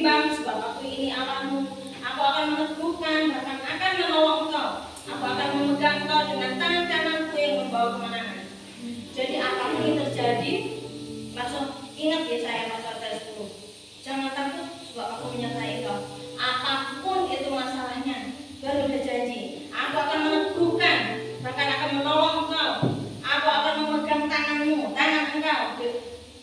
bimbang, sebab aku ini Allahmu. Aku akan meneguhkan, bahkan akan menolong engkau. Aku akan memegang engkau dengan tangan kananku yang membawa kemenangan. Jadi apapun yang terjadi, langsung ingat ya saya pasal 10. Jangan takut, sebab aku menyertai engkau. Apapun itu masalahnya, baru udah janji. Aku akan meneguhkan, bahkan akan menolong engkau. Aku akan memegang tanganmu, tangan engkau,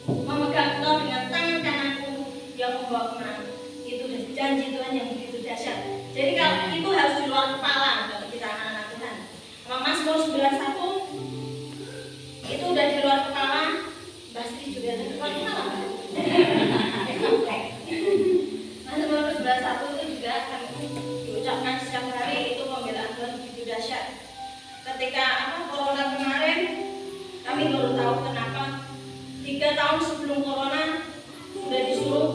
memegang engkau dengan tangan kananku yang membawa kemenangan. Itu janji Tuhan yang begitu dahsyat. Jadi kalau itu harus di luar kepala kalau kita anak-anak Tuhan. Kalau Mazmur 91 itu udah di luar kepala, pasti juga ada di luar kepala. Mazmur 91 itu juga akan diucapkan setiap hari. Itu pembelaan Tuhan begitu dahsyat. Ketika corona kemarin, kami baru tahu kenapa 3 tahun sebelum corona sudah disuruh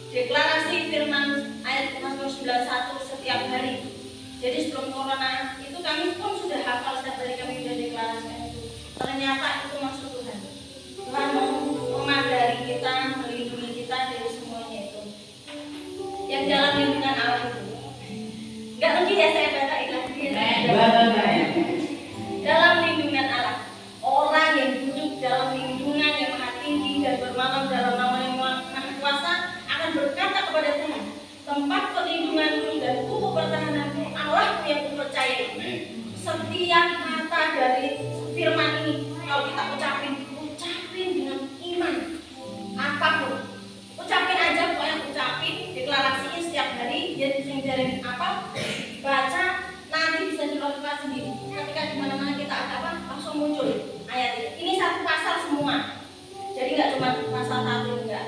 deklarasi firman ayat Mazmur 91 setiap hari. Jadi sebelum corona itu kami pun sudah hafal setiap hari, kami sudah deklarasikan itu. Ternyata itu maksud Tuhan. Tuhan mau mengajari kita, melindungi kita dari semuanya itu. Yang dalam lindungan Allah itu. Enggak mungkin ya saya baca dalam lindungan Allah. Orang yang duduk dalam lindungan yang maha tinggi dan bermalam dalam naungan yang maha kuasa akan berkata kepada Tuhan, tempat perlindunganku dan kubu pertahananku, Allahku yang kupercayai. Setiap kata dari firman ini kalau kita ucapin dengan iman. Apapun ucapin aja, pokoknya ucapin, deklarasinya setiap hari. Jadi apa, baca, nanti bisa dilakukan sendiri. Ketika dimana-mana kita ada langsung muncul ayat ini. Ini satu pasal semua, jadi nggak cuma pasal 1, enggak.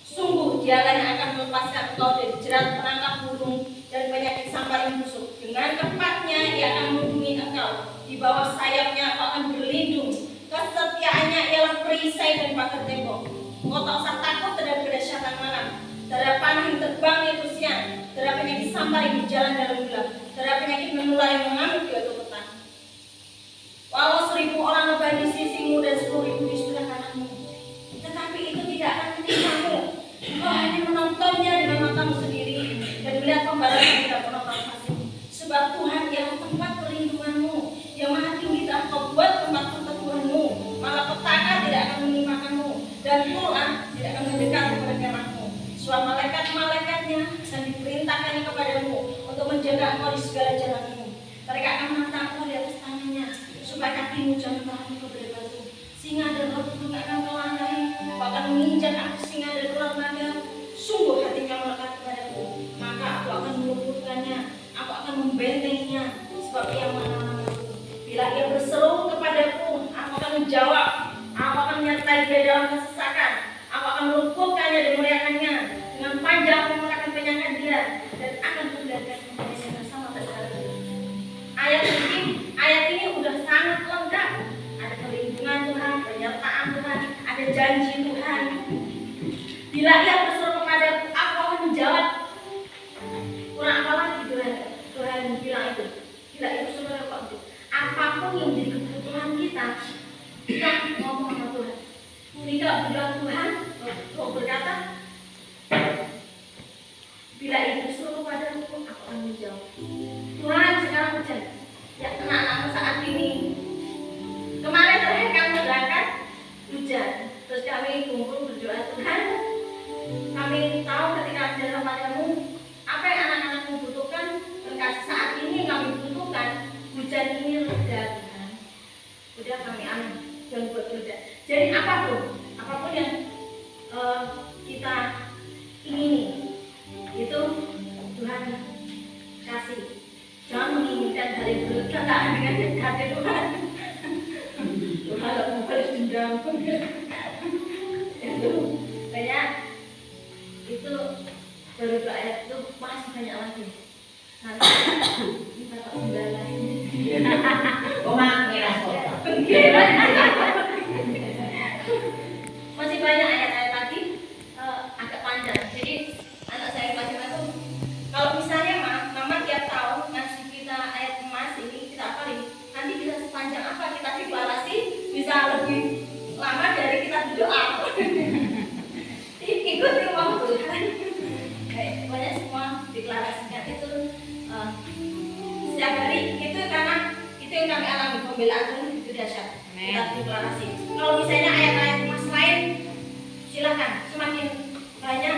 Sungguh dialah yang akan melepaskan engkau dari jerat perangkap burung dan penyakit sampar yang busuk. Dengan tepatnya ia akan melindungi engkau, di bawah sayapnya engkau akan berlindung. Kesetiaannya ialah perisai dan pagar tembok. Engkau tak usah takut terhadap kedahsyatan malam, terhadap panah yang terbang di waktu siang, terhadap penyakit sampar yang berjalan dalam gelap, terhadap penyakit menular yang mengamuk di waktu petang. Walau 1000 orang lebah di sisimu dan 10.000 di sebelah kananmu, tetapi itu tidak akan menimpamu. Engkau hanya menontonnya dengan matamu sendiri dan melihat pembalasan tidak pernah kasih. Sebab Tuhan ialah tempat perlindunganmu, yang maha tinggi telah kau buat tempat perteduhanmu. Maka petaka tidak akan menimpakanmu dan ular tidak akan mendekat kepada kemahmu. Sebab malaikat-malaikatnya akan diperintahkannya kepadamu untuk menjaga engkau di segala jalanmu. Mereka akan menatang engkau di atas tangannya, supaya kakimu jangan terhenti kepada batu. Singa dan ratu akan kau langgahi, kau akan menginjak aku singa dan ular naga. Sungguh hatinya melekat kepadaku, maka aku akan meluputkannya, aku akan membentenginya, sebab ia mengenalku. Bila ia berseru kepadaku, aku akan menjawab. Aku akan menyertai dia dalam kesesakan. Aku akan meluputkannya dan memuliakannya. Dengan panjang aku akan penyangkan dia dan akan membiarkan dia bersama terhadap. Ayat ini udah sangat lengkap. Ada perlindungan Tuhan, penyertaan Tuhan, ada janji Tuhan. Bila ia berseru kepadaku, aku akan menjawab. Kurang apa lagi Tuhan bilang itu? Bila itu saudara Pak, apapun yang menjadi kebutuhan kita ngomong sama Tuhan. Tidak bilang Tuhan, kau berkata, bila itu suruh padaku, aku akan menjawab. Tuhan sekarang hujan, ya anak-anakmu saat ini. Kemarin terakhir kami berangkat hujan, terus kami kumpul berdoa, Tuhan, kami tahu ketika dalam padamu apa yang anak-anakmu butuhkan, dan saat ini kami butuhkan hujan ini reda, Tuhan. Udah kami amin dan buat reda. Jadi apapun yang kita ingini itu Tuhan kasih. Jangan menginginkan hal yang berkaitan dengan hati Tuhan. Tuhan tidak mau balas dendam. Itu banyak. Itu baru ayat itu masih banyak lagi. Nanti kita tak tinggal lagi. Omang ngeras kota. Masih banyak ayat-ayat tadi agak panjang. Jadi anak saya Fatimah itu kalau misalnya mama tiap tahun ngasih kita ayat emas ini kita apa ini? Nanti bisa sepanjang apa kita deklarasi bisa lebih lama dari kita berdoa. kami alami, pembelaan Tuhan itu dahsyat. Kita deklarasi. Kalau misalnya ayat-ayat mas lain, silakan semakin banyak